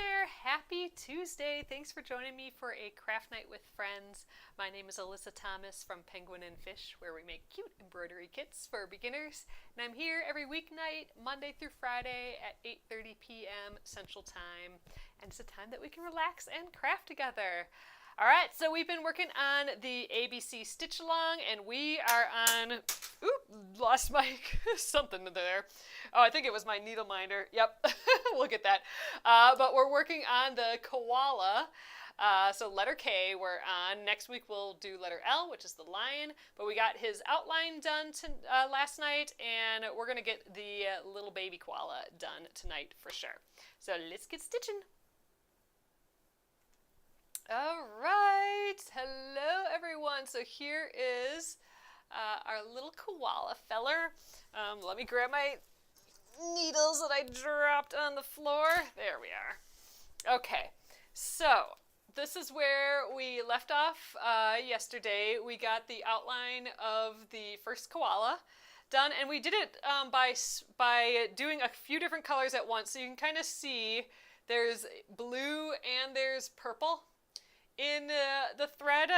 there! Happy Tuesday! Thanks for joining me for a craft night with friends. My name is Alyssa Thomas from Penguin and Fish, where we make cute embroidery kits for beginners. And I'm here every weeknight, Monday through Friday at 8:30 p.m. Central Time. And it's a time that we can relax and craft together. Alright, so we've been working on the ABC Stitch Along, and we are on... Oop, lost my something there. Oh, I think it was my needle minder. Yep, we'll get that. But we're working on the koala. So letter K we're on. Next week we'll do letter L, which is the lion. But we got his outline done last night, and we're going to get the little baby koala done tonight for sure. So let's get stitching. All right, hello everyone. So here is our little koala feller. Let me grab my needles that I dropped on the floor. There we are. Okay, so this is where we left off yesterday. We got the outline of the first koala done, and we did it by doing a few different colors at once. So you can kind of see there's blue and there's purple. In the thread,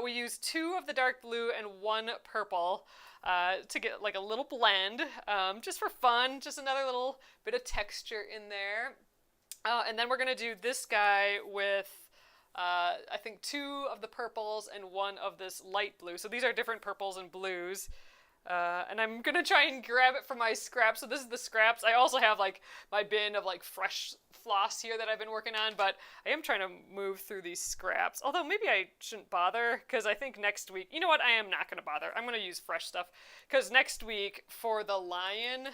we used 2 of the dark blue and 1 purple to get like a little blend, just for fun, just another little bit of texture in there. And then we're going to do this guy with, I think, 2 of the purples and 1 of this light blue. So these are different purples and blues. And I'm going to try and grab it from my scraps. So this is the scraps. I also have like my bin of like fresh floss here that I've been working on, but I am trying to move through these scraps. Although maybe I shouldn't bother, because I think next week, you know what, I am not going to bother. I'm going to use fresh stuff, because next week for the lion,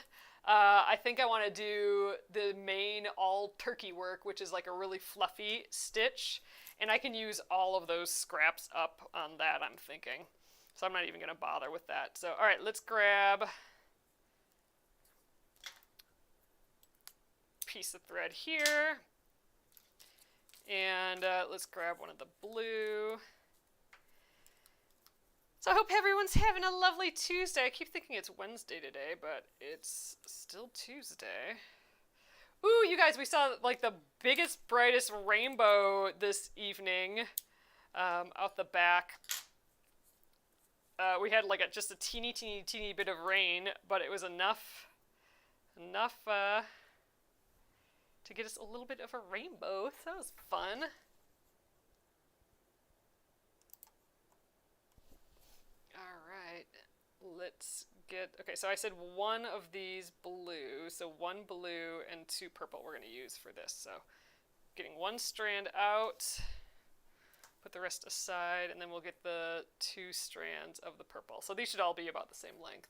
I think I want to do the main all turkey work, which is like a really fluffy stitch, and I can use all of those scraps up on that, I'm thinking. So I'm not even going to bother with that. So, all right, let's grab a piece of thread here. And let's grab one of the blue. So I hope everyone's having a lovely Tuesday. I keep thinking it's Wednesday today, but it's still Tuesday. Ooh, you guys, we saw like the biggest, brightest rainbow this evening out the back. We had like just a teeny bit of rain, but it was enough to get us a little bit of a rainbow. So that was fun. All right, let's get, okay, so I said 1 of these blue, so 1 blue and 2 purple we're going to use for this. So getting 1 strand out. Put the rest aside, and then we'll get the 2 strands of the purple. So these should all be about the same length.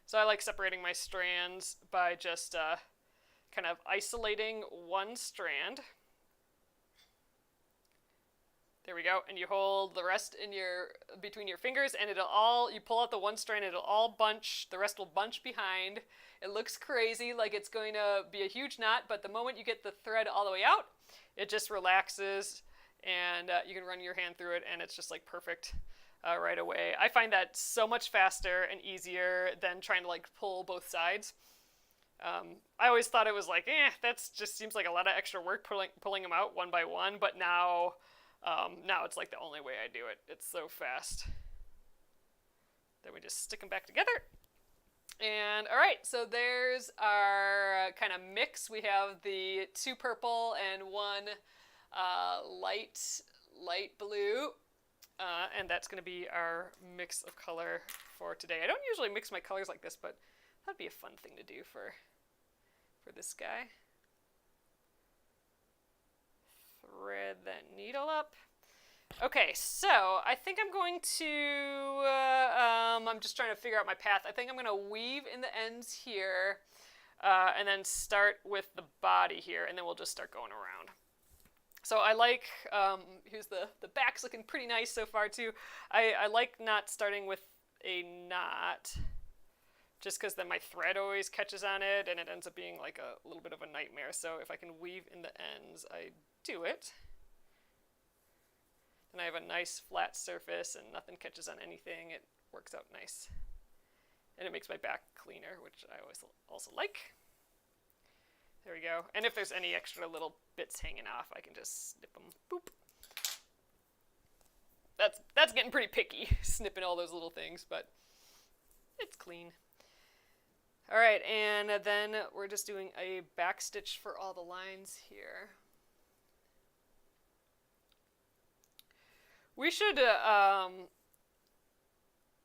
So I like separating my strands by just kind of isolating 1 strand. There we go, and you hold the rest in between your fingers, and you pull out the 1 strand, it'll all bunch, the rest will bunch behind. It looks crazy, like it's going to be a huge knot, but the moment you get the thread all the way out, it just relaxes, and you can run your hand through it, and it's just like perfect right away. I find that so much faster and easier than trying to like pull both sides. I always thought it was like, that's just seems like a lot of extra work pulling them out one by one, but now it's like the only way I do it. It's so fast. Then we just stick them back together. And all right, so there's our kind of mix. We have the 2 purple and 1 light blue, and that's going to be our mix of color for today. I don't usually mix my colors like this, but that'd be a fun thing to do for this guy. Thread that needle up. Okay, so I think I'm going to, I'm just trying to figure out my path. I think I'm going to weave in the ends here, and then start with the body here, and then we'll just start going around. So I like, here's the back's looking pretty nice so far too. I like not starting with a knot, just because then my thread always catches on it, and it ends up being like a little bit of a nightmare. So if I can weave in the ends, I do it. And I have a nice flat surface and nothing catches on anything. It works out nice. And it makes my back cleaner, which I always also like. There we go. And if there's any extra little bits hanging off, I can just snip them. Boop. That's getting pretty picky, snipping all those little things, but it's clean. All right, and then we're just doing a back stitch for all the lines here. We should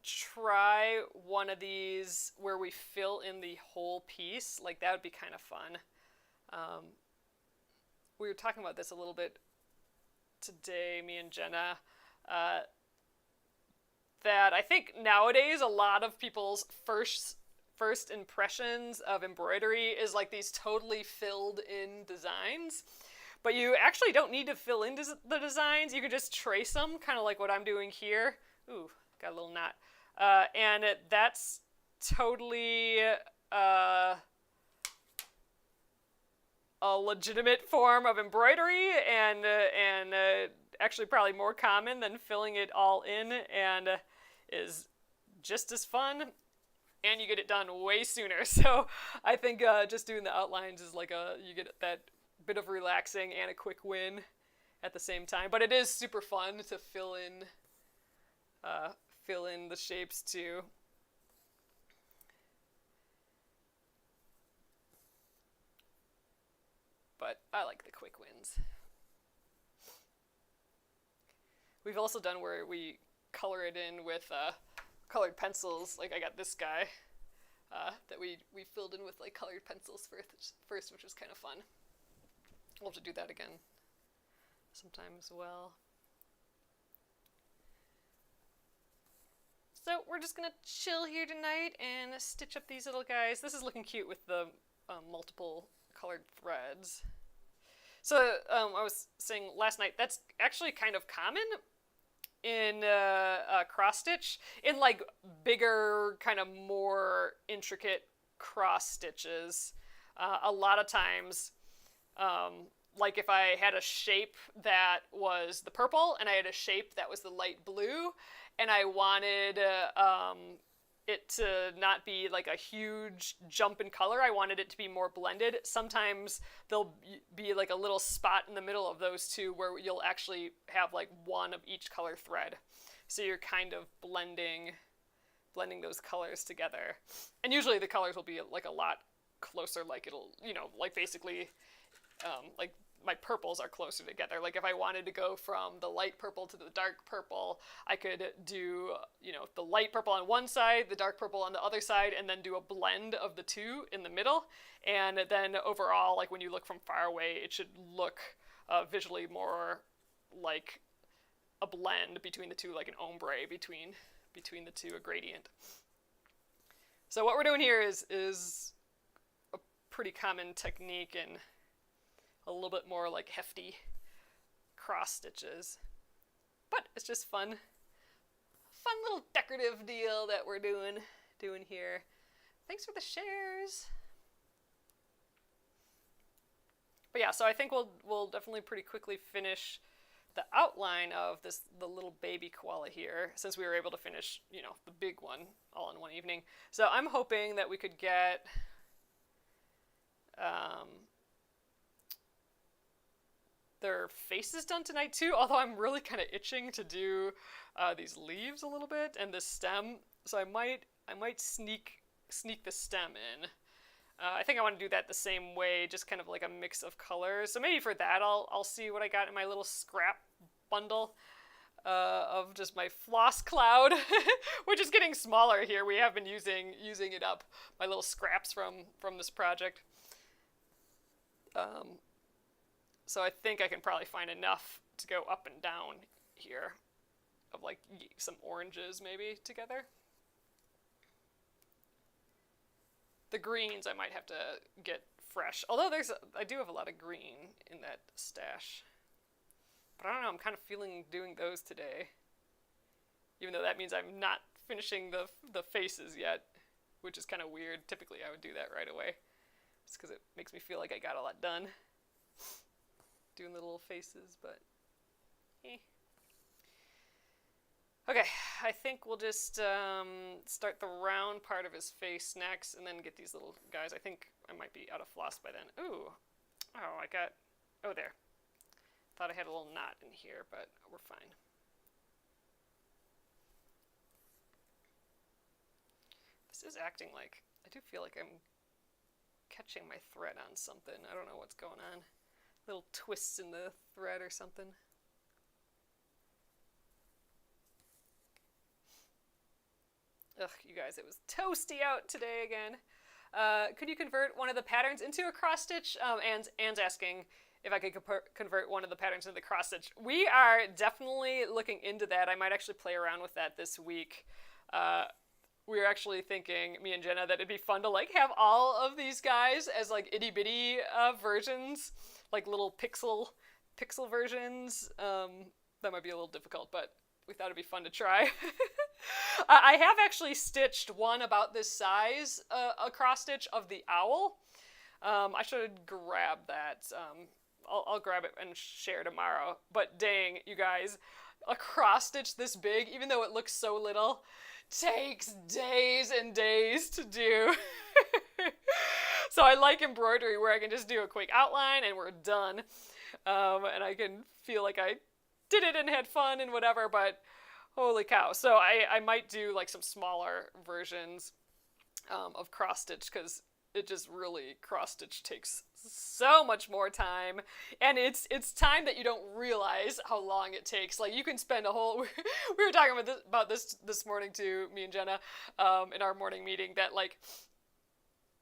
try one of these where we fill in the whole piece. Like, that would be kind of fun. We were talking about this a little bit today, me and Jenna, that I think nowadays a lot of people's first impressions of embroidery is like these totally filled in designs. But you actually don't need to fill in the designs. You can just trace them, kind of like what I'm doing here. Ooh, got a little knot. And that's totally a legitimate form of embroidery, and actually probably more common than filling it all in, and is just as fun, and you get it done way sooner. So I think just doing the outlines is like you get that bit of relaxing and a quick win at the same time. But it is super fun to fill in the shapes too. But I like the quick wins. We've also done where we color it in with colored pencils. Like, I got this guy that we filled in with like colored pencils first, which was kind of fun. We'll have to do that again sometime as well. So we're just gonna chill here tonight and stitch up these little guys. This is looking cute with the multiple colored threads. So I was saying last night, that's actually kind of common in cross stitch, in like bigger, kind of more intricate cross stitches. A lot of times, like if I had a shape that was the purple and I had a shape that was the light blue, and I wanted it to not be like a huge jump in color, I wanted it to be more blended. Sometimes there'll be like a little spot in the middle of those two where you'll actually have like one of each color thread. So you're kind of blending those colors together. And usually the colors will be like a lot closer, like it'll, like basically, like my purples are closer together. Like if I wanted to go from the light purple to the dark purple, I could do, the light purple on one side, the dark purple on the other side, and then do a blend of the two in the middle. And then overall, like when you look from far away, it should look visually more like a blend between the two, like an ombre between the two, a gradient. So what we're doing here is a pretty common technique and a little bit more like hefty cross stitches, but it's just fun little decorative deal that we're doing here. Thanks for the shares. But yeah, so I think we'll definitely pretty quickly finish the outline of the little baby koala here, since we were able to finish the big one all in one evening. So I'm hoping that we could get their faces done tonight too, although I'm really kind of itching to do these leaves a little bit and the stem, so I might sneak the stem in. I think I want to do that the same way, just kind of like a mix of colors. So maybe for that I'll see what I got in my little scrap bundle of just my floss cloud, which is getting smaller here. We have been using it up, my little scraps from this project. So I think I can probably find enough to go up and down here of like some oranges maybe together. The greens I might have to get fresh, although I do have a lot of green in that stash. But I don't know, I'm kind of feeling doing those today, even though that means I'm not finishing the faces yet, which is kind of weird. Typically I would do that right away, just because it makes me feel like I got a lot done doing the little faces, but Okay, I think we'll just start the round part of his face next and then get these little guys. I think I might be out of floss by then. Ooh. Oh, I got... Oh, there. Thought I had a little knot in here, but we're fine. This is acting like... I do feel like I'm catching my thread on something. I don't know what's going on. Little twists in the thread or something. Ugh, you guys, it was toasty out today again. Could you convert one of the patterns into a cross stitch? Anne's asking if I could convert one of the patterns into the cross stitch. We are definitely looking into that. I might actually play around with that this week. We were actually thinking, me and Jenna, that it'd be fun to like have all of these guys as like itty bitty versions, like little pixel versions. That might be a little difficult, but we thought it'd be fun to try. I have actually stitched one about this size, a cross stitch of the owl. I should grab that. I'll grab it and share tomorrow. But dang, you guys, a cross stitch this big, even though it looks so little, takes days and days to do. So I like embroidery where I can just do a quick outline and we're done. And I can feel like I did it and had fun and whatever, but holy cow. So I might do like some smaller versions of cross stitch because it just really, cross stitch takes so much more time, and it's time that you don't realize how long it takes. Like you can spend a whole we were talking about this morning too, me and Jenna, in our morning meeting, that like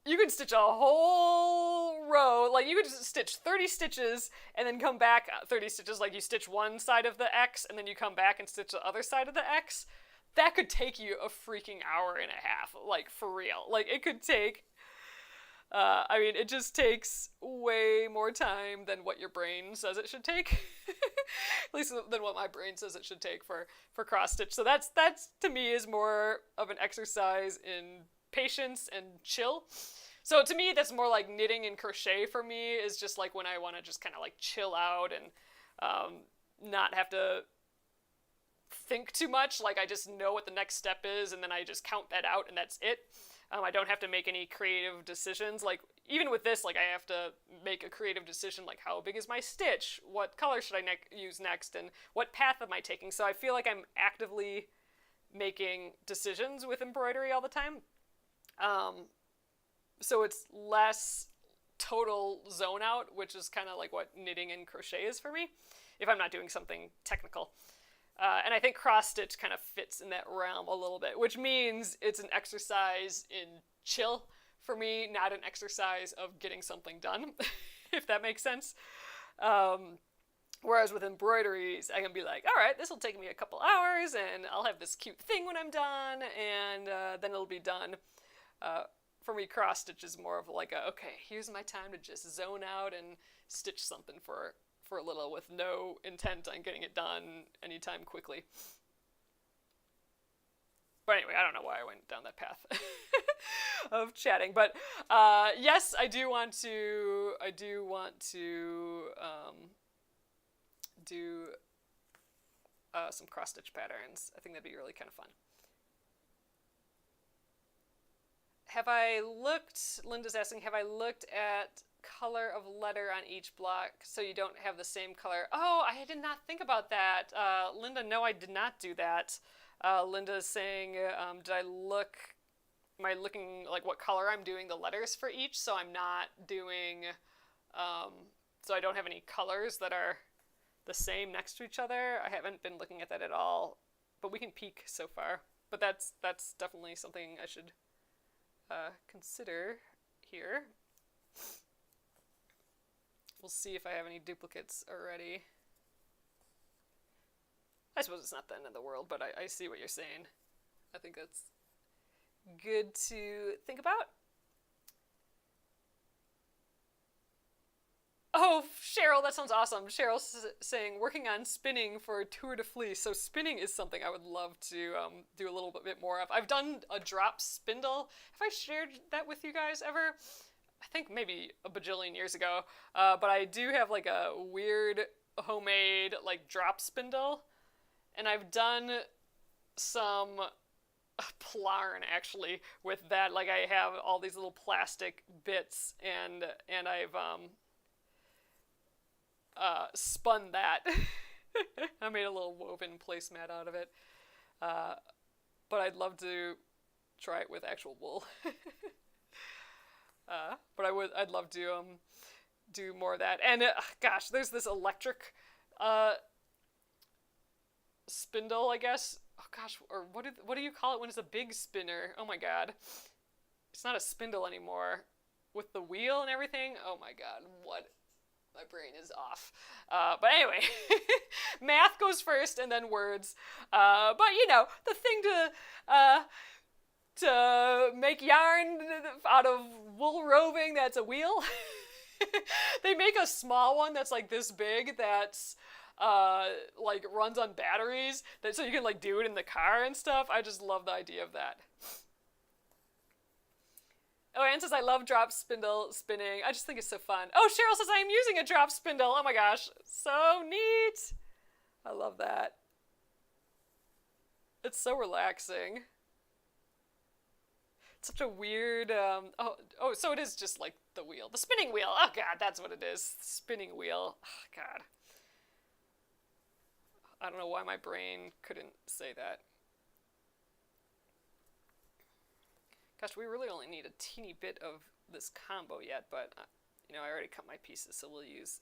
you can stitch a whole row, like you could stitch 30 stitches and then come back 30 stitches, like you stitch one side of the X and then you come back and stitch the other side of the X. That could take you a freaking hour and a half, like for real. Like it could take I mean, it just takes way more time than what your brain says it should take. At least than what my brain says it should take for cross stitch. So that's to me is more of an exercise in patience and chill. So to me, that's more like knitting and crochet for me, is just like when I want to just kind of like chill out and not have to think too much. Like I just know what the next step is and then I just count that out and that's it. I don't have to make any creative decisions. Like, even with this, like, I have to make a creative decision, like, how big is my stitch? What color should I use next? And what path am I taking? So I feel like I'm actively making decisions with embroidery all the time. So it's less total zone out, which is kind of like what knitting and crochet is for me, if I'm not doing something technical. And I think cross stitch kind of fits in that realm a little bit, which means it's an exercise in chill for me, not an exercise of getting something done, if that makes sense. Whereas with embroideries, I can be like, all right, this will take me a couple hours and I'll have this cute thing when I'm done, and then it'll be done. For me, cross stitch is more of like okay, here's my time to just zone out and stitch something for a little with no intent on getting it done anytime quickly. But anyway, I don't know why I went down that path of chatting. But yes, I do want to do some cross stitch patterns. I think that'd be really kind of fun. Linda's asking, have I looked at color of letter on each block so you don't have the same color? Oh, I did not think about that. Linda, no, I did not do that. Linda's saying, am I looking like what color I'm doing the letters for each, so I'm not doing, so I don't have any colors that are the same next to each other. I haven't been looking at that at all, but we can peek so far. But that's definitely something I should consider here. We'll see if I have any duplicates already. I suppose it's not the end of the world, but I see what you're saying. I think that's good to think about. Oh, Cheryl, that sounds awesome. Cheryl's saying, working on spinning for Tour de Fleece. So spinning is something I would love to do a little bit more of. I've done a drop spindle. Have I shared that with you guys ever? I think maybe a bajillion years ago. But I do have like a weird homemade like drop spindle. And I've done some plarn actually with that. Like I have all these little plastic bits, and I've spun that. I made a little woven placemat out of it. But I'd love to try it with actual wool. But I'd love to do more of that. And gosh, there's this electric spindle, I guess. Oh gosh, or what do you call it when it's a big spinner? Oh my god, it's not a spindle anymore with the wheel and everything. Oh my god, what? My brain is off. But anyway, math goes first and then words. But you know, the thing to make yarn out of wool roving that's a wheel. They make a small one that's like this big that's like runs on batteries, so you can like do it in the car and stuff. I just love the idea of that. Oh, Anne says, I love drop spindle spinning. I just think it's so fun. Oh, Cheryl says, I am using a drop spindle. Oh my gosh, so neat. I love that. It's so relaxing. It's such a weird, so it is just like the wheel. The spinning wheel. Oh god, that's what it is. Spinning wheel. Oh god. I don't know why my brain couldn't say that. Gosh, we really only need a teeny bit of this combo yet, but, you know, I already cut my pieces, so we'll use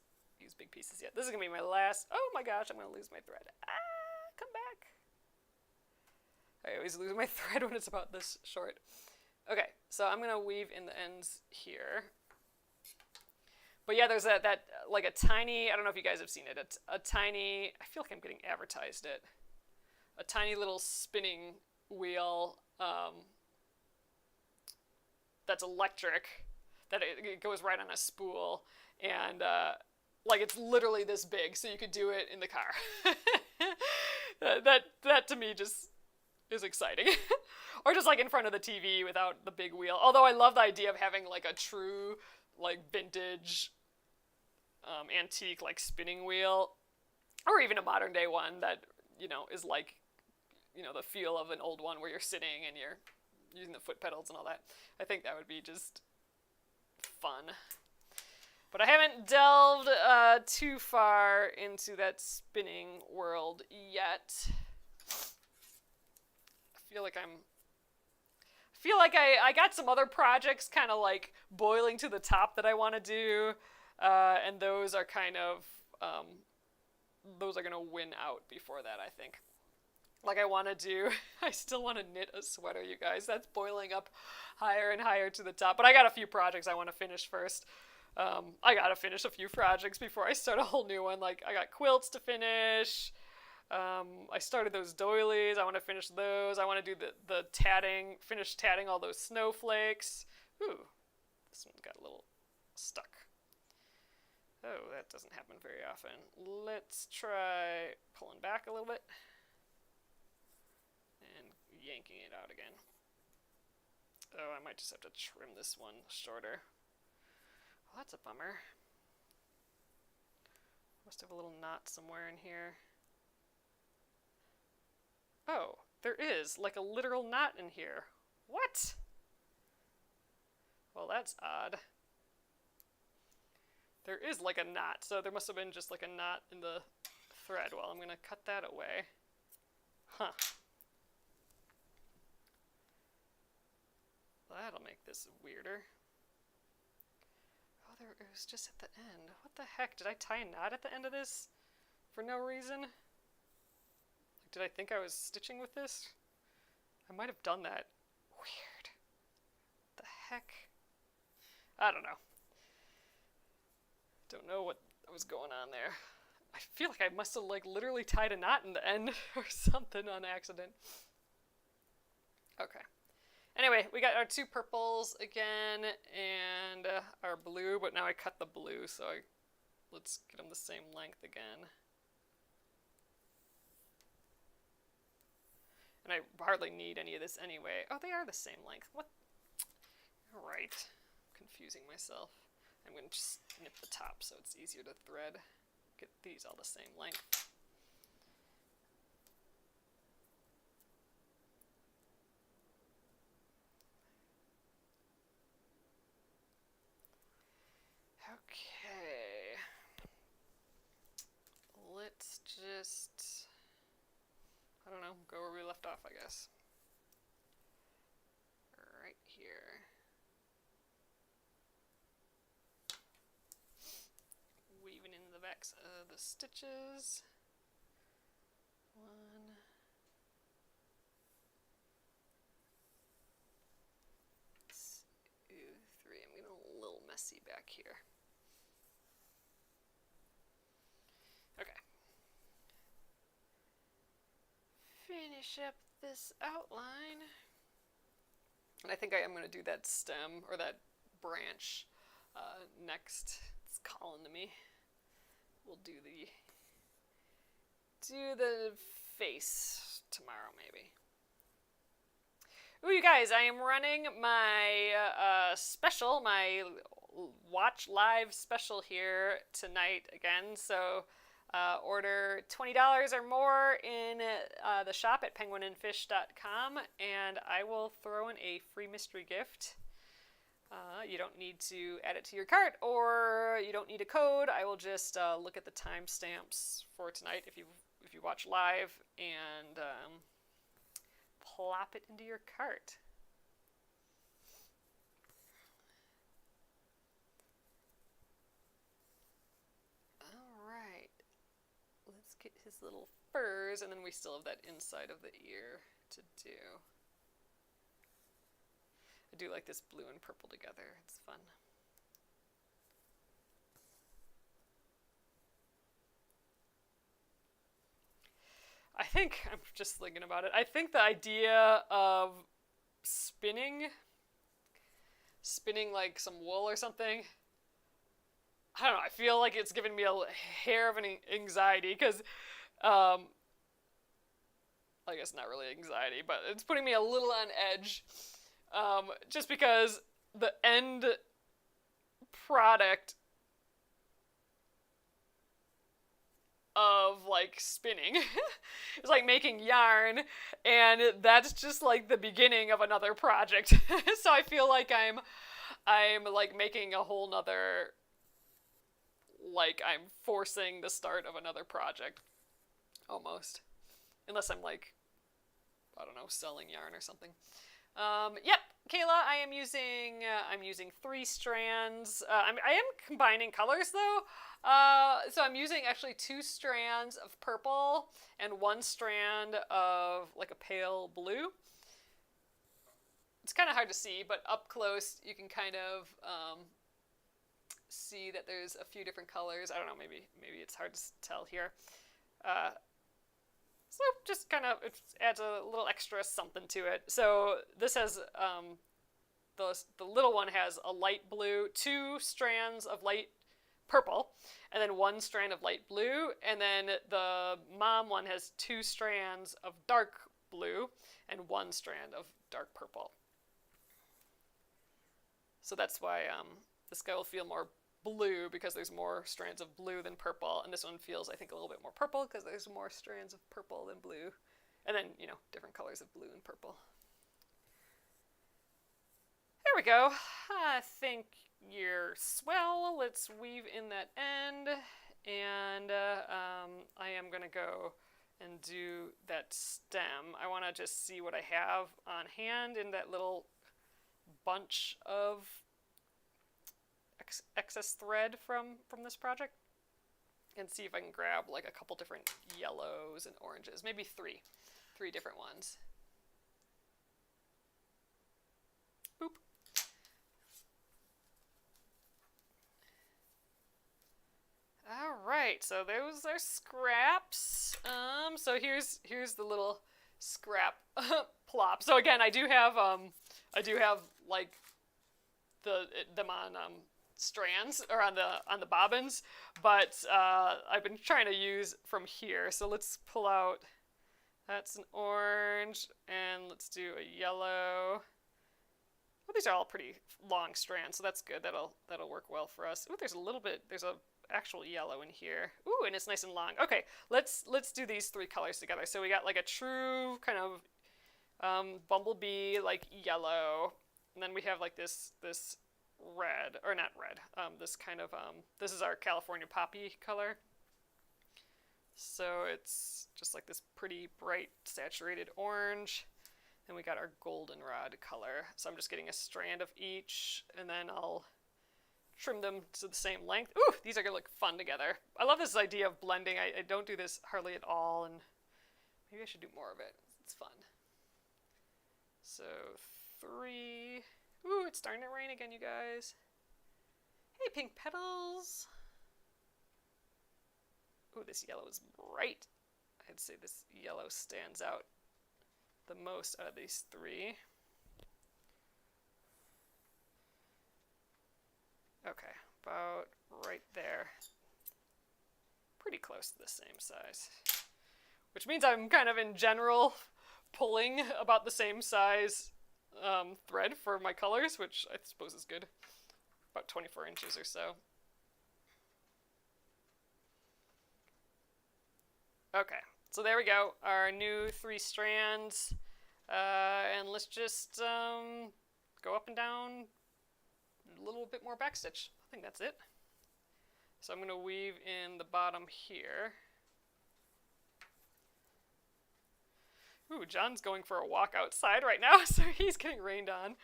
big pieces yet. This is going to be my last... Oh my gosh, I'm going to lose my thread. Come back. I always lose my thread when it's about this short. Okay, so I'm going to weave in the ends here. But yeah, there's that like a tiny... I don't know if you guys have seen it. A tiny... I feel like I'm getting advertised it. A tiny little spinning wheel... that's electric, that it goes right on a spool, and like it's literally this big, so you could do it in the car. that to me just is exciting. Or just like in front of the TV without the big wheel. Although I love the idea of having like a true like vintage antique like spinning wheel, or even a modern day one that, you know, is like, you know, the feel of an old one where you're sitting and you're using the foot pedals and all that. I think that would be just fun. But I haven't delved too far into that spinning world yet. I feel like I got some other projects kind of like boiling to the top that I want to do, and those are kind of those are gonna win out before that, I think. Like I still want to knit a sweater, you guys. That's boiling up higher and higher to the top. But I got a few projects I want to finish first. I got to finish a few projects before I start a whole new one. Like, I got quilts to finish. I started those doilies. I want to finish those. I want to do the tatting, finish tatting all those snowflakes. Ooh, this one got a little stuck. Oh, that doesn't happen very often. Let's try pulling back a little bit. Yanking it out again. Oh, I might just have to trim this one shorter. Well, that's a bummer. Must have a little knot somewhere in here. Oh, there is, like a literal knot in here. What? Well, that's odd. There is like a knot, so there must have been just like a knot in the thread. Well, I'm gonna cut that away. Huh. That'll make this weirder. Oh, it was just at the end. What the heck? Did I tie a knot at the end of this for no reason? Like, did I think I was stitching with this? I might have done that. Weird. What the heck? I don't know. Don't know what was going on there. I feel like I must have like literally tied a knot in the end or something on accident. Okay. Anyway, we got our two purples again and our blue, but now I cut the blue, so let's get them the same length again. And I hardly need any of this anyway. Oh, they are the same length. What? All right. Confusing myself. I'm going to just snip the top so it's easier to thread. Get these all the same length. don't know, go where we left off, I guess. Right here. Weaving in the backs of the stitches. 1, 2, 3. I'm getting a little messy back here. Okay. Finish up this outline. And I think I am going to do that stem, or that branch, next. It's calling to me. We'll do the face tomorrow, maybe. Ooh, you guys, I am running my special, my watch live special here tonight again. So order $20 or more in the shop at penguinandfish.com, and I will throw in a free mystery gift. You don't need to add it to your cart, or you don't need a code. I will just look at the timestamps for tonight if you watch live, and plop it into your cart. All right, let's get his little furs, and then we still have that inside of the ear to do. I do like this blue and purple together. It's fun. I think, I'm just thinking about it, I think the idea of spinning like some wool or something, I don't know, I feel like it's giving me a hair of an anxiety, because, I guess not really anxiety, but it's putting me a little on edge. Just because the end product of like spinning is like making yarn, and that's just like the beginning of another project. So I feel like I'm like making a whole nother, like I'm forcing the start of another project almost, unless I'm like, I don't know, selling yarn or something. Yep, Kayla, I'm using 3 strands. I am combining colors though. So I'm using actually 2 strands of purple and 1 strand of like a pale blue. It's kind of hard to see, but up close you can kind of see that there's a few different colors. I don't know, maybe it's hard to tell here. So just kind of, it adds a little extra something to it. So this has, the little one has a light blue, 2 strands of light purple, and then 1 strand of light blue, and then the mom one has 2 strands of dark blue and 1 strand of dark purple. So that's why this guy will feel more blue, because there's more strands of blue than purple, and this one feels, I think, a little bit more purple because there's more strands of purple than blue, and then, you know, different colors of blue and purple. There we go. I think you're swell. Let's weave in that end, and I am gonna go and do that stem. I want to just see what I have on hand in that little bunch of excess thread from this project, and see if I can grab like a couple different yellows and oranges, maybe three different ones. Boop. All right, so those are scraps. So here's the little scrap plop. So again, I do have like them on strands, or on the bobbins, but I've been trying to use from here. So let's pull out, that's an orange, and let's do a yellow. Well, these are all pretty long strands, so that's good. That'll work well for us. Ooh, there's a actual yellow in here. Ooh, and it's nice and long. Okay, let's do these 3 colors together. So we got like a true kind of bumblebee like yellow, and then we have like this red, or not red, this kind of, this is our California poppy color. So it's just like this pretty bright saturated orange. And we got our goldenrod color. So I'm just getting a strand of each, and then I'll trim them to the same length. Ooh, these are gonna look fun together. I love this idea of blending. I don't do this hardly at all, and maybe I should do more of it. It's fun. So 3. Ooh, it's starting to rain again, you guys. Hey, pink petals. Ooh, this yellow is bright. I'd say this yellow stands out the most out of these 3. Okay, about right there. Pretty close to the same size. Which means I'm kind of in general pulling about the same size thread for my colors, which I suppose is good. About 24 inches or so. Okay, so there we go, our new 3 strands. And let's just go up and down a little bit more backstitch. I think that's it. So I'm going to weave in the bottom here. Ooh, John's going for a walk outside right now, so he's getting rained on.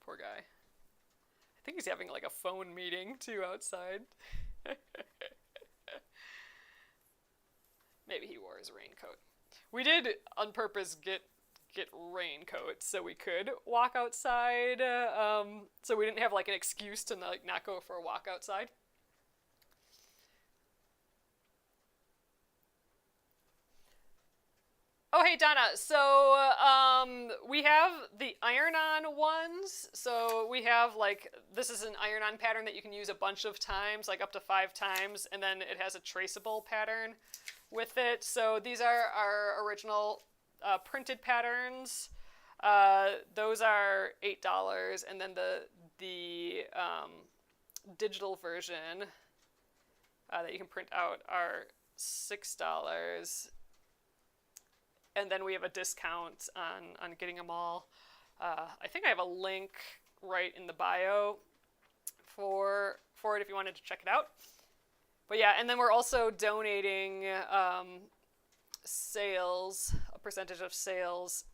Poor guy. I think he's having like a phone meeting too outside. Maybe he wore his raincoat. We did on purpose get raincoats so we could walk outside, so we didn't have like an excuse to not go for a walk outside. Oh, hey, Donna. So, we have the iron-on ones. So we have, like, this is an iron-on pattern that you can use a bunch of times, like up to 5 times, and then it has a traceable pattern with it. So these are our original printed patterns. Those are $8, and then the digital version that you can print out are $6. And then we have a discount on getting them all. I think I have a link right in the bio for it if you wanted to check it out. But yeah, and then we're also donating sales, a percentage of sales,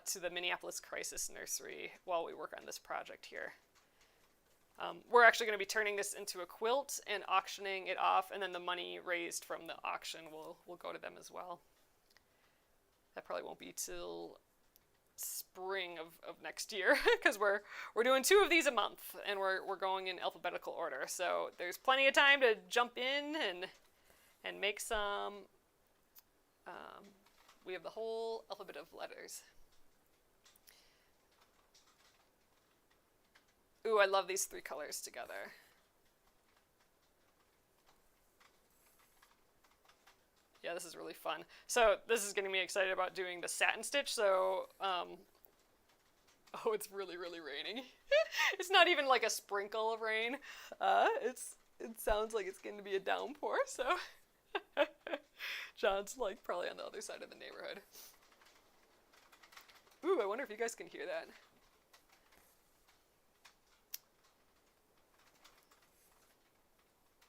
to the Minneapolis Crisis Nursery while we work on this project here. We're actually going to be turning this into a quilt and auctioning it off, and then the money raised from the auction will go to them as well. That probably won't be till spring of next year, because we're doing 2 of these a month, and we're going in alphabetical order. So there's plenty of time to jump in and make some. We have the whole alphabet of letters. Ooh, I love these 3 colors together. Yeah, this is really fun. So this is getting me excited about doing the satin stitch. So, oh, it's really, really raining. It's not even like a sprinkle of rain. It sounds like it's going to be a downpour. So, John's like probably on the other side of the neighborhood. Ooh, I wonder if you guys can hear that.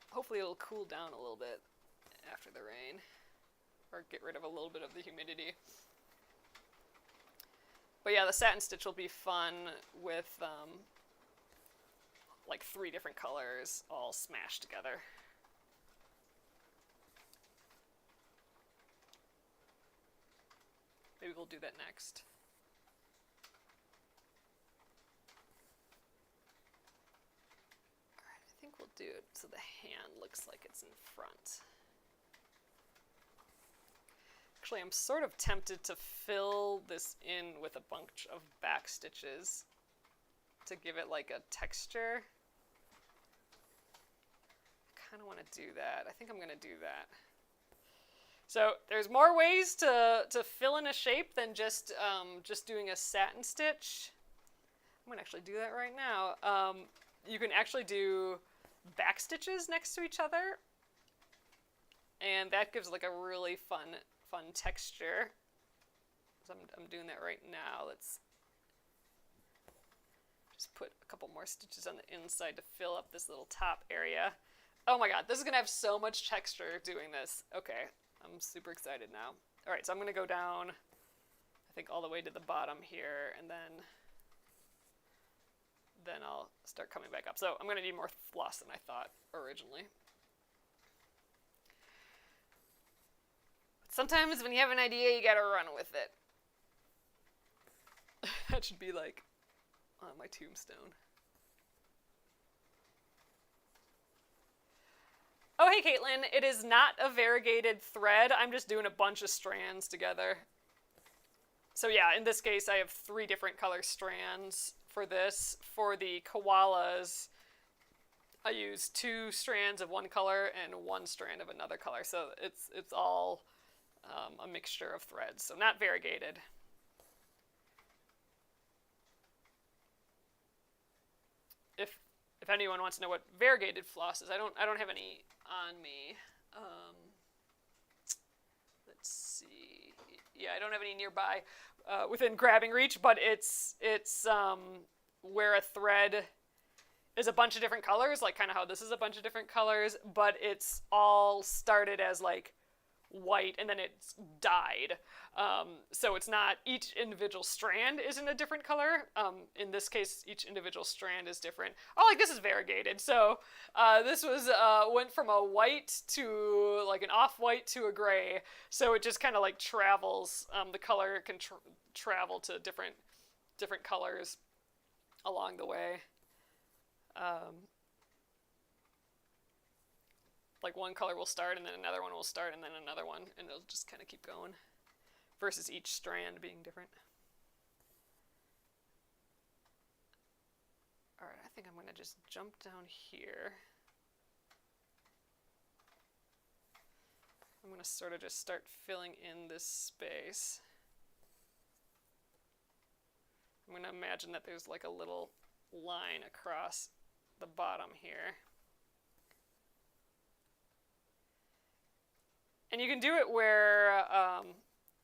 Hopefully it'll cool down a little bit after the rain, or get rid of a little bit of the humidity. But yeah, the satin stitch will be fun with like 3 different colors all smashed together. Maybe we'll do that next. Alright, I think we'll do it so the hand looks like it's in front. Actually, I'm sort of tempted to fill this in with a bunch of back stitches to give it like a texture. I kind of want to do that. I think I'm going to do that. So there's more ways to fill in a shape than just doing a satin stitch. I'm going to actually do that right now. You can actually do back stitches next to each other, and that gives like a really fun texture. So I'm doing that right now. Let's just put a couple more stitches on the inside to fill up this little top area. Oh my god, this is going to have so much texture doing this. Okay, I'm super excited now. All right, so I'm going to go down, I think, all the way to the bottom here, and then I'll start coming back up. So I'm going to need more floss than I thought originally. Sometimes when you have an idea, you got to run with it. That should be like on my tombstone. Oh, hey, Caitlin. It is not a variegated thread. I'm just doing a bunch of strands together. So yeah, in this case, I have 3 different color strands for this. For the koalas, I use 2 strands of one color and 1 strand of another color. So it's all a mixture of threads. So not variegated. If anyone wants to know what variegated floss is, I don't have any on me. Let's see. Yeah, I don't have any nearby within grabbing reach, but it's where a thread is a bunch of different colors, like kind of how this is a bunch of different colors, but it's all started as like white and then it's dyed. So it's not each individual strand isn't a different color. In this case, each individual strand is different. Oh, like this is variegated. So this was went from a white to like an off-white to a gray. So it just kind of like travels. The color can travel to different colors along the way. Like one color will start and then another one will start and then another one, and it'll just kind of keep going versus each strand being different. All right, I think I'm going to just jump down here. I'm going to sort of just start filling in this space. I'm going to imagine that there's like a little line across the bottom here. And you can do it where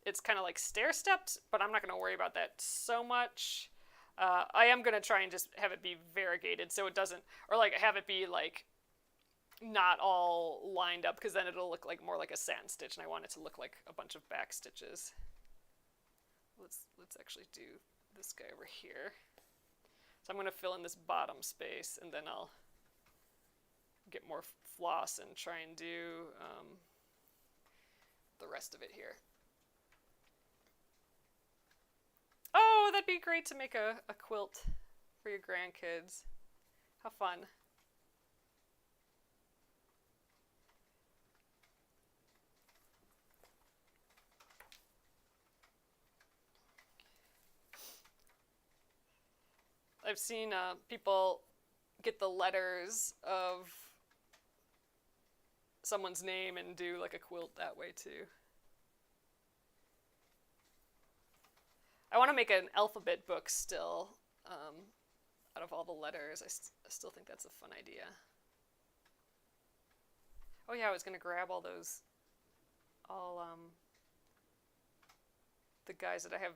it's kind of like stair-stepped, but I'm not going to worry about that so much. I am going to try and just have it be variegated so it doesn't, or like have it be like not all lined up, because then it'll look like more like a satin stitch, and I want it to look like a bunch of back stitches. Let's actually do this guy over here. So I'm going to fill in this bottom space, and then I'll get more floss and try and do the rest of it here. Oh, that'd be great to make a quilt for your grandkids. How fun. I've seen people get the letters of someone's name and do like a quilt that way too. I want to make an alphabet book still out of all the letters. I still think that's a fun idea. Oh yeah, I was going to grab all the guys that I have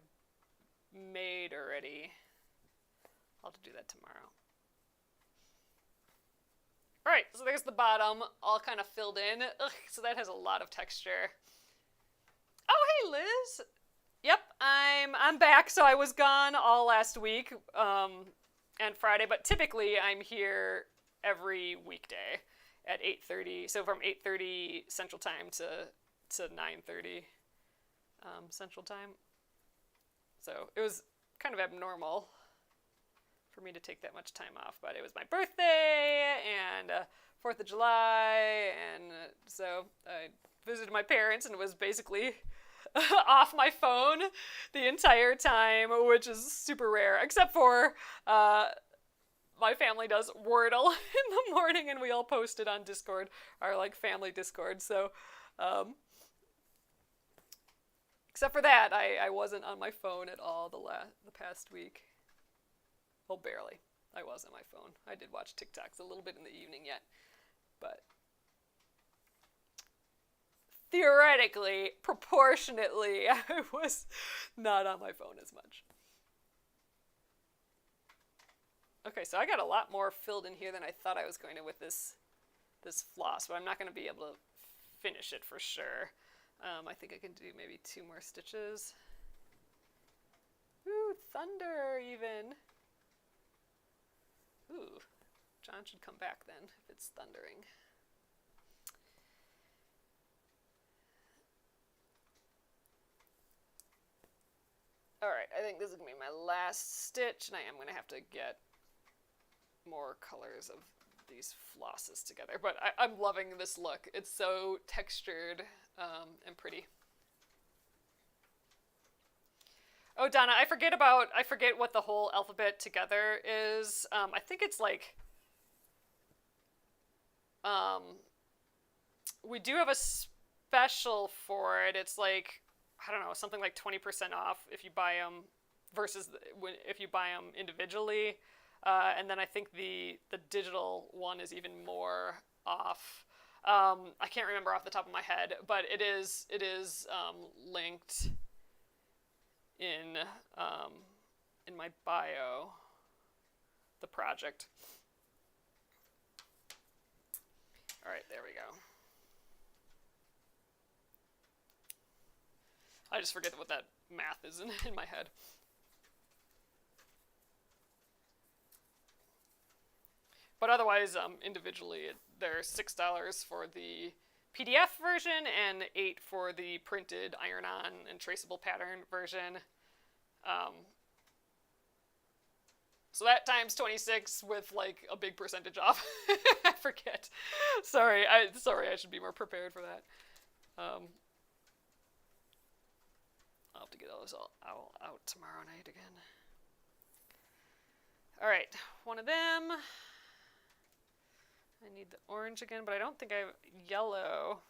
made already. I'll have to do that tomorrow. All right, so there's the bottom, all kind of filled in. Ugh, so that has a lot of texture. Oh, hey, Liz. Yep, I'm back. So I was gone all last week and Friday, but typically I'm here every weekday at 8:30. So from 8:30 Central Time to 9:30 Central Time. So it was kind of abnormal for me to take that much time off, but it was my birthday and 4th of July, and so I visited my parents and was basically off my phone the entire time, which is super rare, except for my family does Wordle in the morning, and we all post it on Discord, our like family Discord, so except for that, I wasn't on my phone at all the past week. Well, barely. I was on my phone. I did watch TikToks a little bit in the evening yet, but theoretically, proportionately, I was not on my phone as much. Okay, so I got a lot more filled in here than I thought I was going to with this this floss, but I'm not going to be able to finish it for sure. I think I can do maybe 2 more stitches. Ooh, thunder even. Ooh, John should come back then if it's thundering. Alright, I think this is going to be my last stitch, and I am going to have to get more colors of these flosses together. But I'm loving this look. It's so textured and pretty. Oh, Donna, I forget what the whole alphabet together is. I think it's like, we do have a special for it. It's like, I don't know, something like 20% off if you buy them versus if you buy them individually. And then I think the digital one is even more off. I can't remember off the top of my head, but it is linked in my bio, the project. All right, there we go. I just forget what that math is in my head. But otherwise, individually, they're $6 for the PDF version and $8 for the printed iron-on and traceable pattern version. So that times 26 with like a big percentage off. I forget. Sorry, I should be more prepared for that. I'll have to get those all out tomorrow night again. All right, one of them. I need the orange again, but I don't think I have yellow.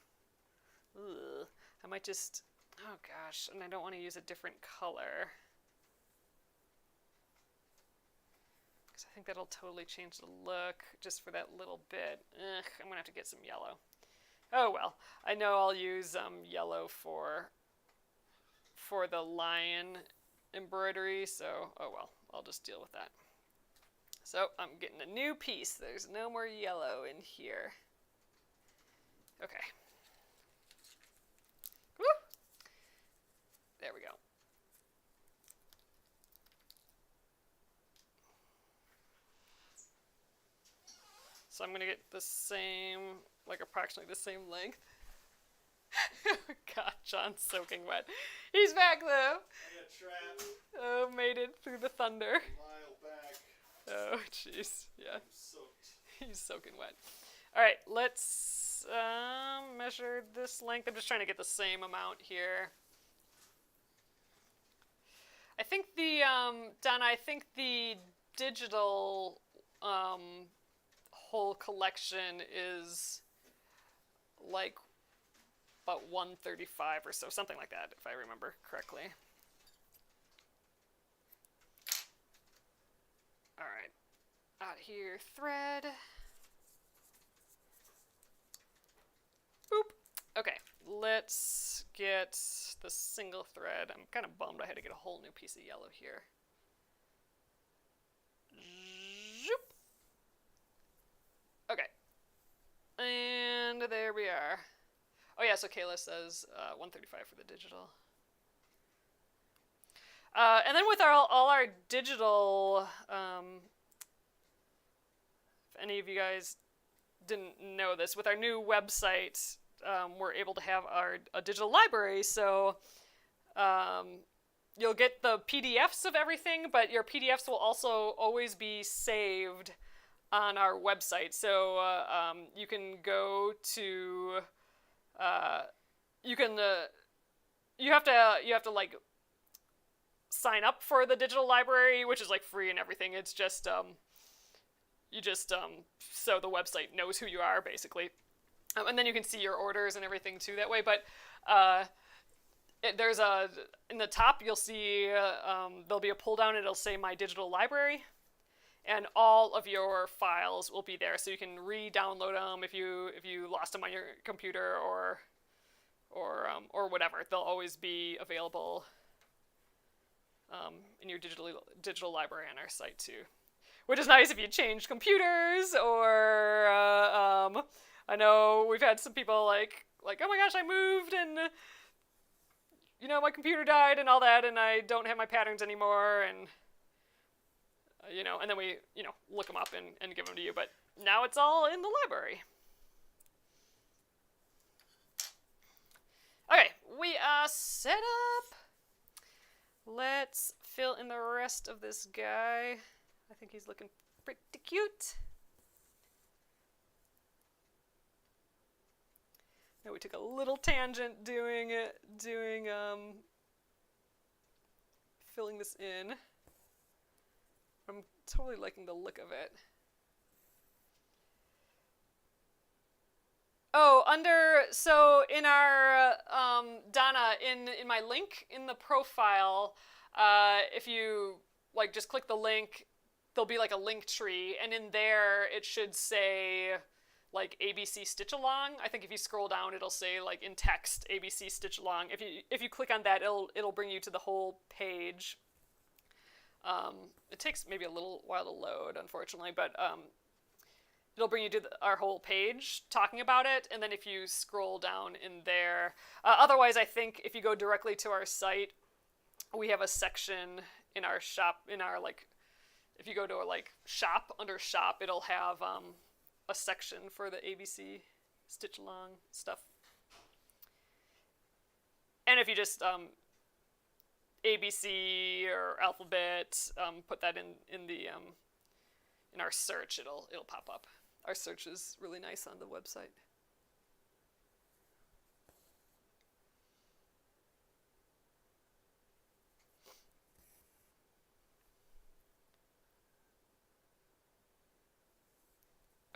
Ugh. I might just, oh gosh, and I don't want to use a different color. Because I think that'll totally change the look just for that little bit. Ugh, I'm going to have to get some yellow. Oh well, I know I'll use yellow for the lion embroidery, so oh well, I'll just deal with that. So I'm getting a new piece. There's no more yellow in here. Okay. Woo! There we go. So I'm going to get the same, like approximately the same length. God, John's soaking wet. He's back though. I got trapped. Oh, made it through the thunder. A mile back. Oh, jeez. Yeah. I'm soaked. He's soaking wet. All right, let's measure this length. I'm just trying to get the same amount here. I think the, Donna, I think the digital whole collection is like about 135 or so, something like that, if I remember correctly. All right, out here, thread. Boop. Okay, let's get the single thread. I'm kind of bummed I had to get a whole new piece of yellow here. Zoop. Okay, and there we are. Oh yeah, so Kayla says 135 for the digital. And then with all our digital, if any of you guys didn't know this, with our new website, we're able to have a digital library. So you'll get the PDFs of everything, but your PDFs will also always be saved on our website. So you can go to you have to like sign up for the digital library, which is like free and everything. It's just you just so the website knows who you are basically, and then you can see your orders and everything too that way. But there's in the top you'll see there'll be a pull down. It'll say My Digital Library, and all of your files will be there, so you can re-download them if you lost them on your computer or whatever. They'll always be available in your digital library on our site too, which is nice if you change computers or I know we've had some people like, oh my gosh, I moved and my computer died and all that, and I don't have my patterns anymore, and and then we look them up and give them to you. But now it's all in the library. Okay, we are set up. Let's fill in the rest of this guy. I think he's looking pretty cute. Now we took a little tangent doing filling this in. I'm totally liking the look of it. Oh, so in our Donna, in my link in the profile, if you just click the link, there'll be like a link tree, and in there it should say ABC Stitch Along. I think if you scroll down, it'll say in text ABC Stitch Along. If you click on that, it'll bring you to the whole page. It takes maybe a little while to load, unfortunately, but it'll bring you to our whole page talking about it, and then if you scroll down in there, otherwise I think if you go directly to our site, we have a section in our shop, if you go to shop, under shop, it'll have a section for the ABC Stitch Along stuff. And if you just ABC or alphabet, put that in our search, it'll pop up. Our search is really nice on the website.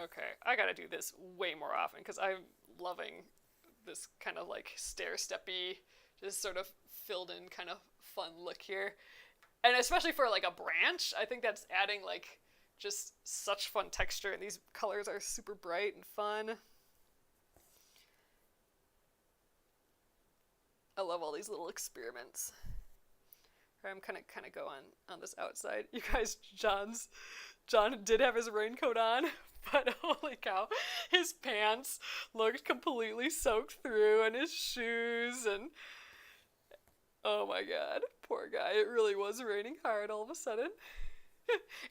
Okay, I gotta do this way more often because I'm loving this kind of stair-steppy, just sort of filled in kind of fun look here. And especially for a branch, I think that's adding just such fun texture, and these colors are super bright and fun. I love all these little experiments. I'm kind of go on this outside. You guys, John did have his raincoat on, but holy cow, his pants looked completely soaked through, and his shoes, and oh my god, poor guy. It really was raining hard all of a sudden.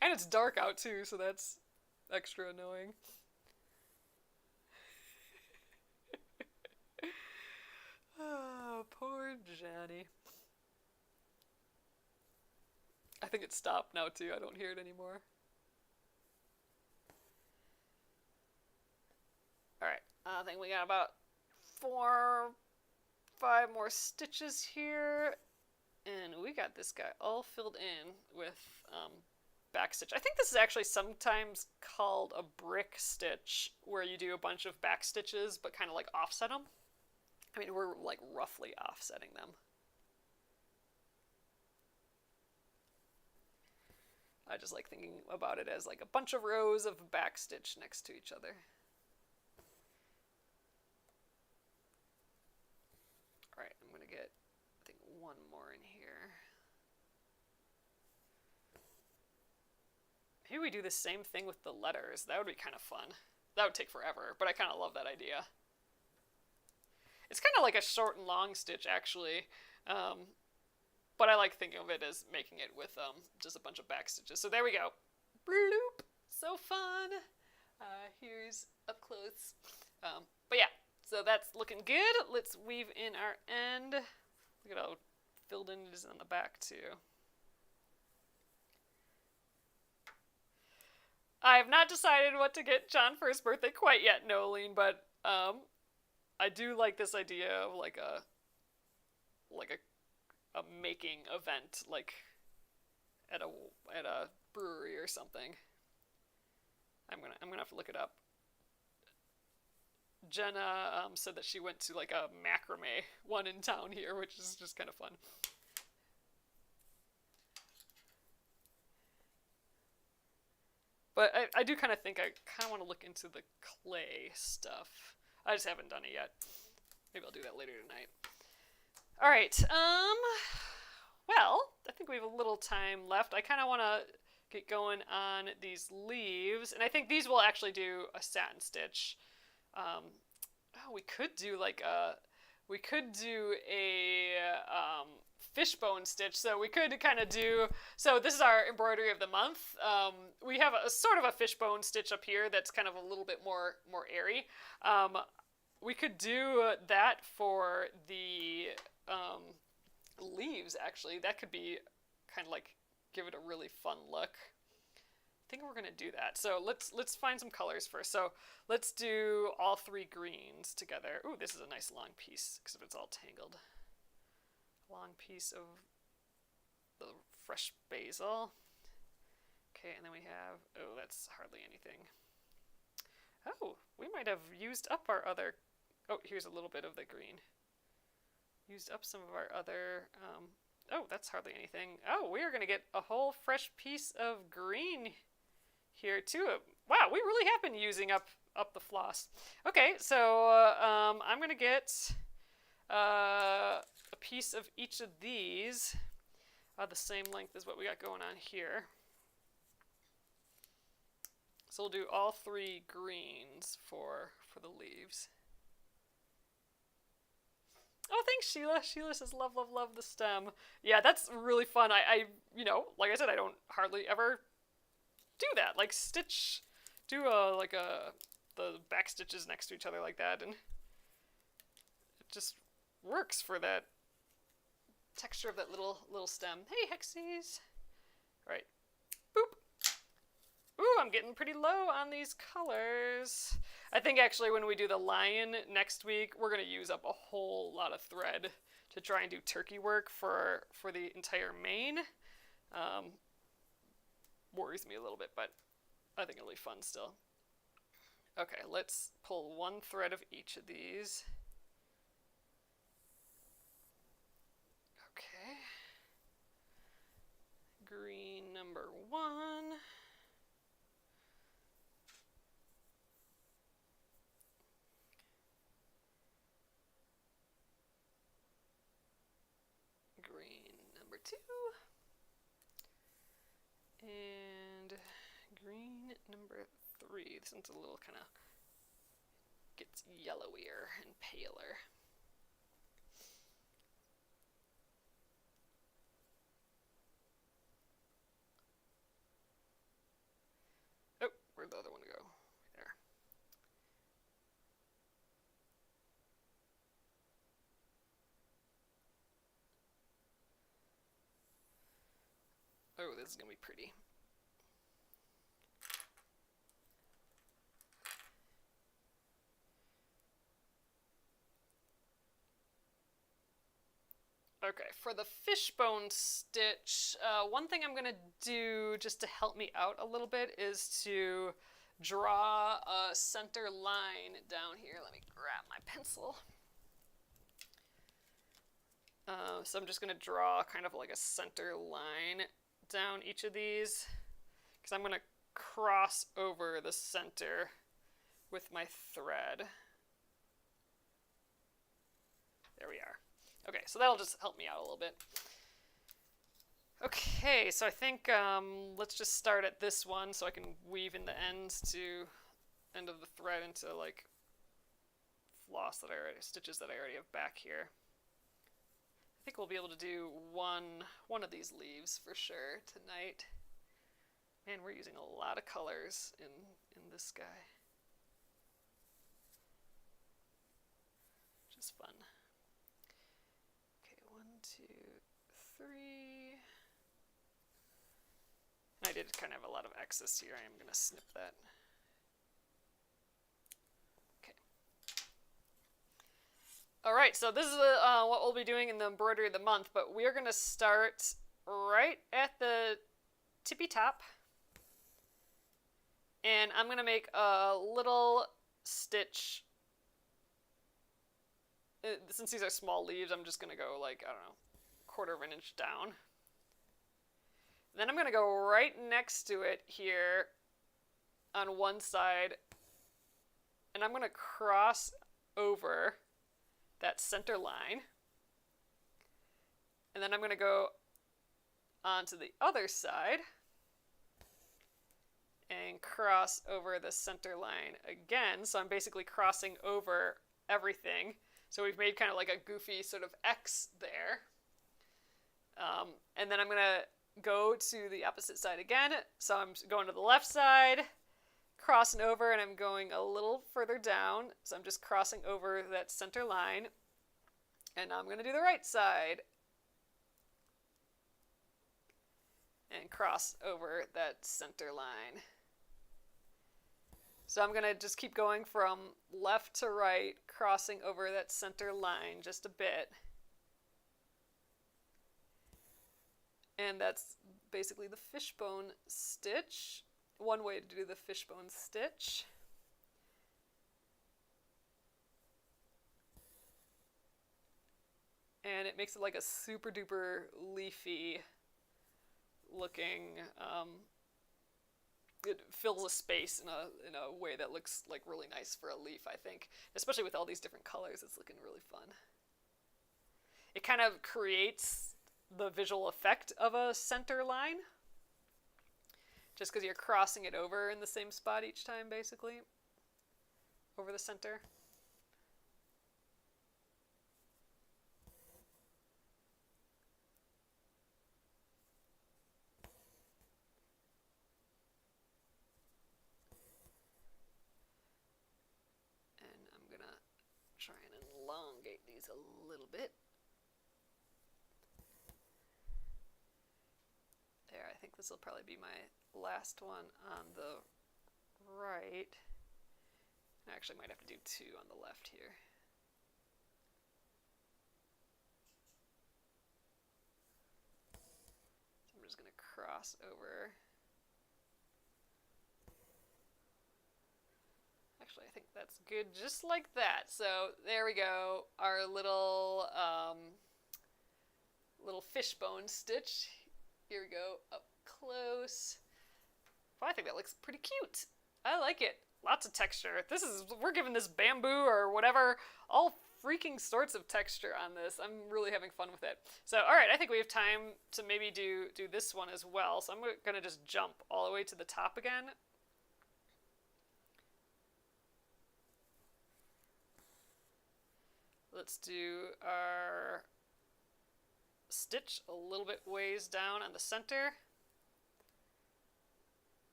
And it's dark out too, so that's extra annoying. Oh, poor Johnny. I think it stopped now too. I don't hear it anymore. Alright, I think we got about 4, 5 more stitches here. And we got this guy all filled in with backstitch. I think this is actually sometimes called a brick stitch, where you do a bunch of back stitches but kind of offset them. I mean, we're roughly offsetting them. I just like thinking about it as a bunch of rows of backstitch next to each other. Alright, I'm gonna get, I think, one more in here. Maybe we do the same thing with the letters. That would be kind of fun. That would take forever, but I kind of love that idea. It's kind of like a short and long stitch, actually. But I like thinking of it as making it with just a bunch of back stitches. So there we go. Bloop. So fun. Here's up close. But yeah, so that's looking good. Let's weave in our end. Look at how filled in it is on the back, too. I have not decided what to get John for his birthday quite yet, Nolene, but I do like this idea of a making event, at a brewery or something. I'm gonna have to look it up. Jenna said that she went to a macrame one in town here, which is just kind of fun. But I do kind of think I kind of want to look into the clay stuff. I just haven't done it yet. Maybe I'll do that later tonight. All right. Well, I think we have a little time left. I kind of want to get going on these leaves, and I think these will actually do a satin stitch. Oh, we could do a fishbone stitch. So we could kind of do, so this is our embroidery of the month. We have a sort of a fishbone stitch up here that's kind of a little bit more airy. We could do that for the leaves, actually. That could be kind of like give it a really fun look. I think we're gonna do that. So let's find some colors first. So let's do all three greens together. Ooh, this is a nice long piece because it's all tangled. Long piece of the fresh basil. Okay, and then we have, oh, that's hardly anything. Oh, we might have used up our other, oh, here's a little bit of the green. Used up some of our other, oh, that's hardly anything. Oh, we are going to get a whole fresh piece of green here too. Wow, we really have been using up the floss. Okay, so I'm going to get a piece of each of these, the same length as what we got going on here. So we'll do all three greens for the leaves. Oh, thanks, Sheila. Sheila says, love, love, love the stem. Yeah, that's really fun. I you know, like I said, I don't hardly ever do that. Like stitch, do the back stitches next to each other like that, and it just works for that texture of that little stem. Hey, Hexies. All right, boop. Ooh, I'm getting pretty low on these colors. I think actually when we do the lion next week, we're going to use up a whole lot of thread to try and do turkey work for the entire mane. Worries me a little bit, but I think it'll be fun still. Okay, let's pull one thread of each of these. Okay. Green number 1. Green number 2. And green number 3. This one's a little kind of gets yellowier and paler. Oh, where'd the other one go? There. Oh, this is going to be pretty. Okay, for the fishbone stitch, one thing I'm going to do just to help me out a little bit is to draw a center line down here. Let me grab my pencil. So I'm just going to draw kind of like a center line down each of these because I'm going to cross over the center with my thread. There we are. Okay, so that'll just help me out a little bit. Okay, so I think let's just start at this one so I can weave in the ends to end of the thread into like floss that stitches that I already have back here. I think we'll be able to do one of these leaves for sure tonight. Man, we're using a lot of colors in this guy. Which is fun. Okay, 1, 2, 3. I did kind of have a lot of excess here. I am going to snip that. All right, so this is what we'll be doing in the embroidery of the month, but we are going to start right at the tippy top. And I'm going to make a little stitch. Since these are small leaves, I'm just going to go like, I don't know, 1/4 of an inch down. Then I'm going to go right next to it here on one side, and I'm going to cross over that center line, and then I'm going to go onto the other side, and cross over the center line again. So I'm basically crossing over everything. So we've made kind of like a goofy sort of X there. And then I'm going to go to the opposite side again. So I'm going to the left side, crossing over, and I'm going a little further down. So I'm just crossing over that center line. And now I'm going to do the right side. And cross over that center line. So I'm going to just keep going from left to right, crossing over that center line just a bit. And that's basically the fishbone stitch. One way to do the fishbone stitch. And it makes it like a super duper leafy looking, it fills a space in a way that looks like really nice for a leaf, I think. Especially with all these different colors, it's looking really fun. It kind of creates the visual effect of a center line, just because you're crossing it over in the same spot each time, basically, over the center. And I'm gonna try and elongate these a little bit. There, I think this will probably be my last one on the right. I actually might have to do two on the left here. So I'm just going to cross over. Actually, I think that's good just like that. So there we go, our little little fishbone stitch. Here we go, up close. Well, I think that looks pretty cute. I like it. Lots of texture. We're giving this bamboo or whatever, all freaking sorts of texture on this. I'm really having fun with it. So, all right, I think we have time to maybe do this one as well. So I'm gonna just jump all the way to the top again. Let's do our stitch a little bit ways down on the center.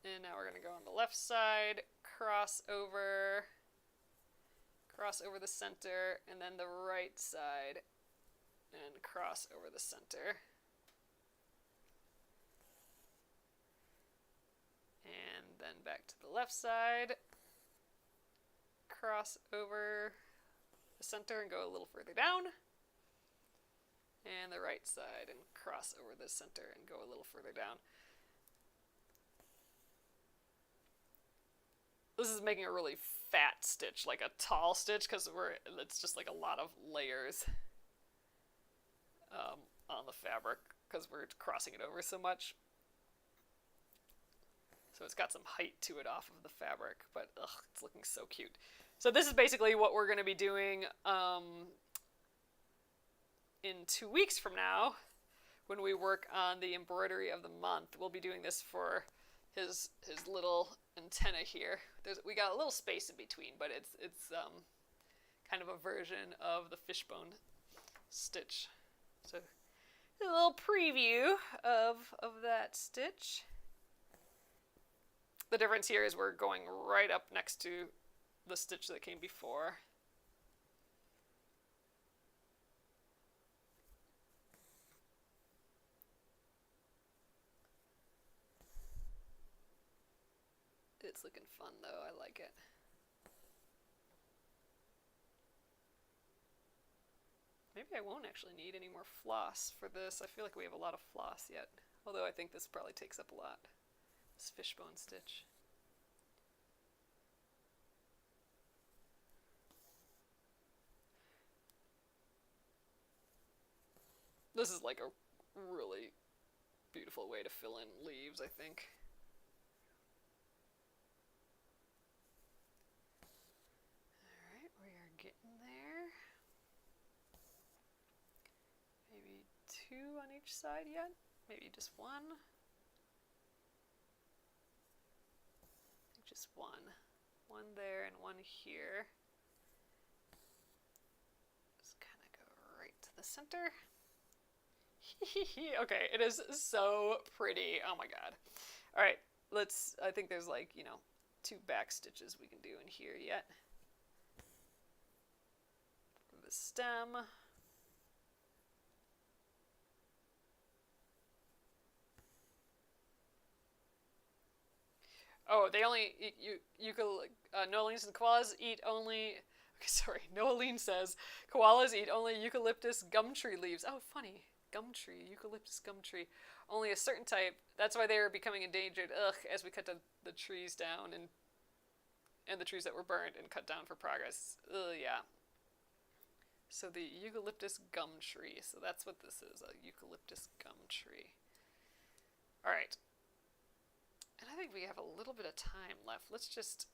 And now we're going to go on the left side, cross over the center, and then the right side, and cross over the center. And then back to the left side, cross over the center and go a little further down. And the right side and cross over the center and go a little further down. This is making a really fat stitch, like a tall stitch, because it's just like a lot of layers on the fabric because we're crossing it over so much. So it's got some height to it off of the fabric, but it's looking so cute. So this is basically what we're going to be doing in 2 weeks from now when we work on the embroidery of the month. We'll be doing this for his little antenna here. We got a little space in between, but it's kind of a version of the fishbone stitch. So a little preview of that stitch. The difference here is we're going right up next to the stitch that came before. It's looking fun though, I like it. Maybe I won't actually need any more floss for this. I feel like we have a lot of floss yet. Although I think this probably takes up a lot. This fishbone stitch. This is like a really beautiful way to fill in leaves, I think. Alright, we are getting there. Maybe 2 on each side yet? Maybe just 1. leaves. One there and one here. Just kind of go right to the center. Okay, it is so pretty. Oh my god. All right, I think there's like, 2 back stitches we can do in here yet. For the stem. Oh, they only Noeline says koalas eat only. Okay, sorry. Noeline says koalas eat only eucalyptus gum tree leaves. Oh, funny. Gum tree, eucalyptus gum tree. Only a certain type. That's why they are becoming endangered. Ugh, as we cut the trees down and the trees that were burned and cut down for progress. Ugh, yeah. So the eucalyptus gum tree. So that's what this is, a eucalyptus gum tree. All right. And I think we have a little bit of time left. Let's just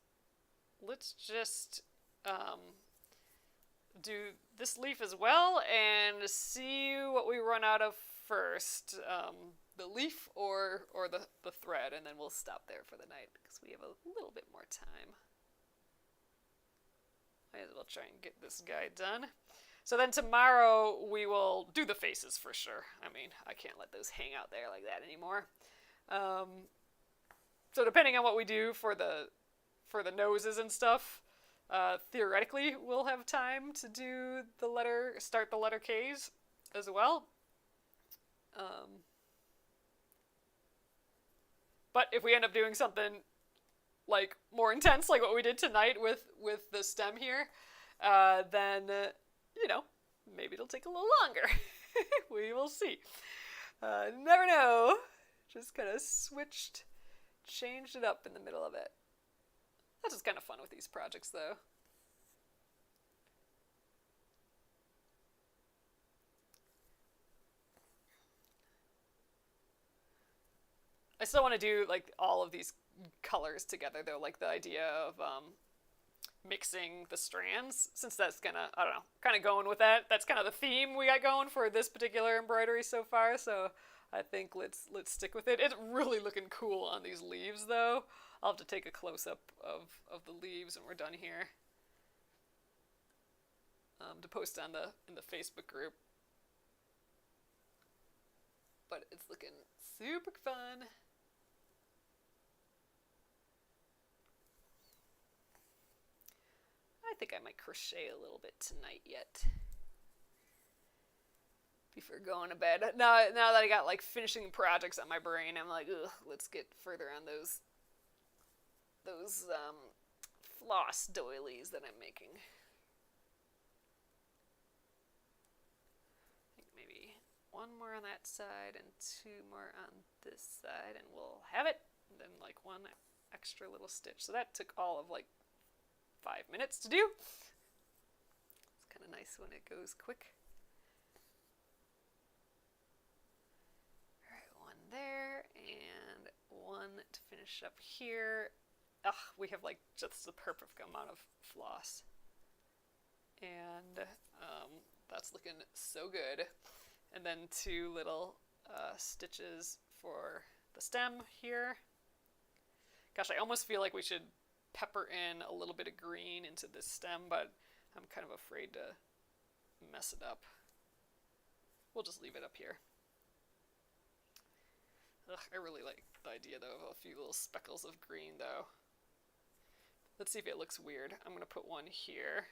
do this leaf as well and see what we run out of first. The leaf or the thread, and then we'll stop there for the night because we have a little bit more time. Might as well try and get this guy done. So then tomorrow we will do the faces for sure. I mean, I can't let those hang out there like that anymore. So depending on what we do for the noses and stuff, theoretically we'll have time to do start the letter K's as well. But if we end up doing something like more intense, like what we did tonight with the stem here, then maybe it'll take a little longer. We will see. Never know. Just kind of changed it up in the middle of it. That's just kind of fun with these projects, though. I still want to do like all of these colors together, though. Like the idea of mixing the strands, since that's gonna, I don't know, kind of going with that. That's kind of the theme we got going for this particular embroidery so far. So I think let's stick with it. It's really looking cool on these leaves, though. I'll have to take a close-up of the leaves when we're done here to post in the Facebook group. But it's looking super fun. I think I might crochet a little bit tonight yet. Before going to bed. Now that I got like finishing projects on my brain, I'm like, ugh, let's get further on those floss doilies that I'm making. I think maybe one more on that side and 2 more on this side, and we'll have it. And then like 1 extra little stitch. So that took all of like 5 minutes to do. It's kind of nice when it goes quick. All right, 1 there and 1 to finish up here. Ugh, we have like just the perfect amount of floss. And that's looking so good. And then 2 little stitches for the stem here. Gosh, I almost feel like we should pepper in a little bit of green into this stem, but I'm kind of afraid to mess it up. We'll just leave it up here. Ugh, I really like the idea, though, of a few little speckles of green, though. Let's see if it looks weird. I'm going to put 1 here.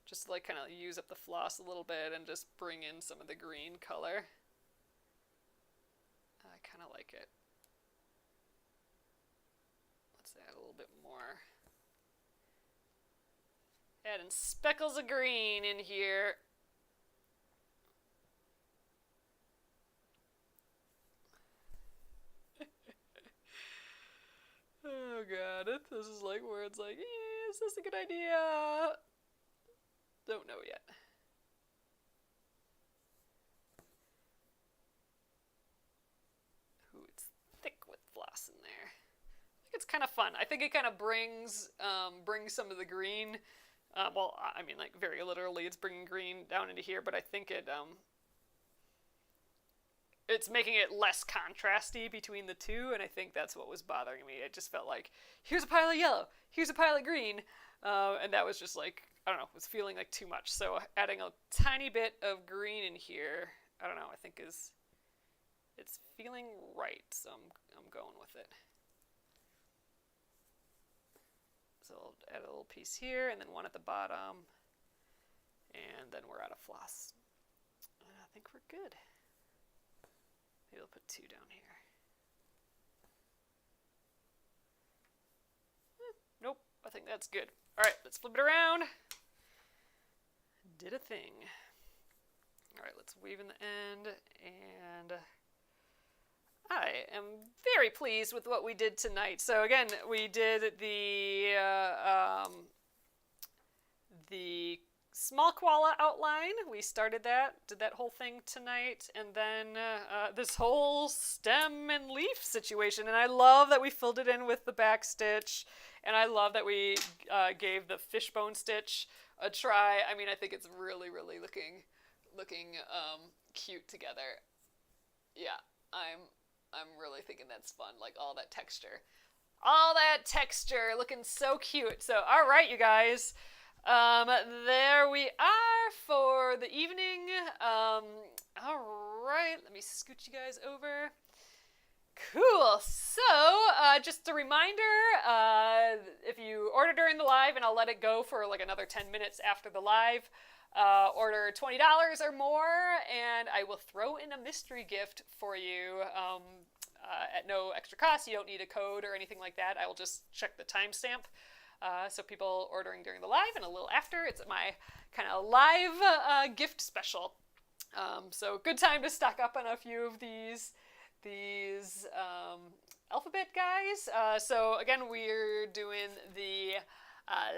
Just to like kind of use up the floss a little bit and just bring in some of the green color. I kind of like it. Let's add a little bit more. Adding speckles of green in here. Oh god, this is like where it's like, is this a good idea? Don't know yet. Ooh, it's thick with floss in there. I think it's kind of fun. I think it kind of brings some of the green. Well, I mean, like very literally, it's bringing green down into here. But I think it it's making it less contrasty between the two, and I think that's what was bothering me. It just felt like, here's a pile of yellow, here's a pile of green, and that was just like, I don't know, was feeling like too much. So adding a tiny bit of green in here, I don't know, I think it's feeling right, so I'm going with it. So I'll add a little piece here, and then one at the bottom, and then we're out of floss. And I think we're good. Maybe I'll put 2 down here. Nope, I think that's good. All right, let's flip it around. Did a thing. All right, let's weave in the end, and I am very pleased with what we did tonight. So again, we did the small koala outline. We started that, did that whole thing tonight, and then this whole stem and leaf situation. And I love that we filled it in with the back stitch, and I love that we gave the fishbone stitch a try. I mean, I think it's really, really looking cute together. Yeah, I'm really thinking that's fun, like all that texture. All that texture, looking so cute. So, all right, you guys. There we are for the evening. All right, let me scoot you guys over. Cool. So, just a reminder, if you order during the live, and I'll let it go for like another 10 minutes after the live, order $20 or more, and I will throw in a mystery gift for you at no extra cost. You don't need a code or anything like that. I will just check the timestamp. So people ordering during the live and a little after, it's my kind of live gift special. So good time to stock up on a few of these alphabet guys. So again, we're doing the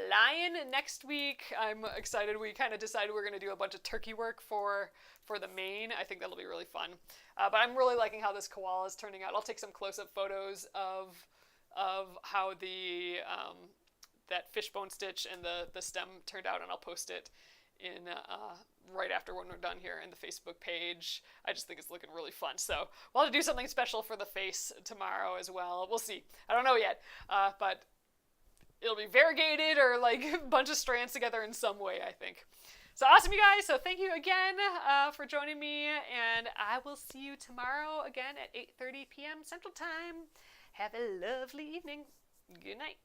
lion next week. I'm excited. We kind of decided we're going to do a bunch of turkey work for the mane. I think that'll be really fun. But I'm really liking how this koala is turning out. I'll take some close-up photos of how the that fishbone stitch and the stem turned out, and I'll post it in right after when we're done here in the Facebook page. I just think it's looking really fun. So we'll have to do something special for the face tomorrow as well. We'll see. I don't know yet, but it'll be variegated or like a bunch of strands together in some way, I think. So awesome, you guys. So thank you again for joining me, and I will see you tomorrow again at 8:30 p.m. Central Time. Have a lovely evening. Good night.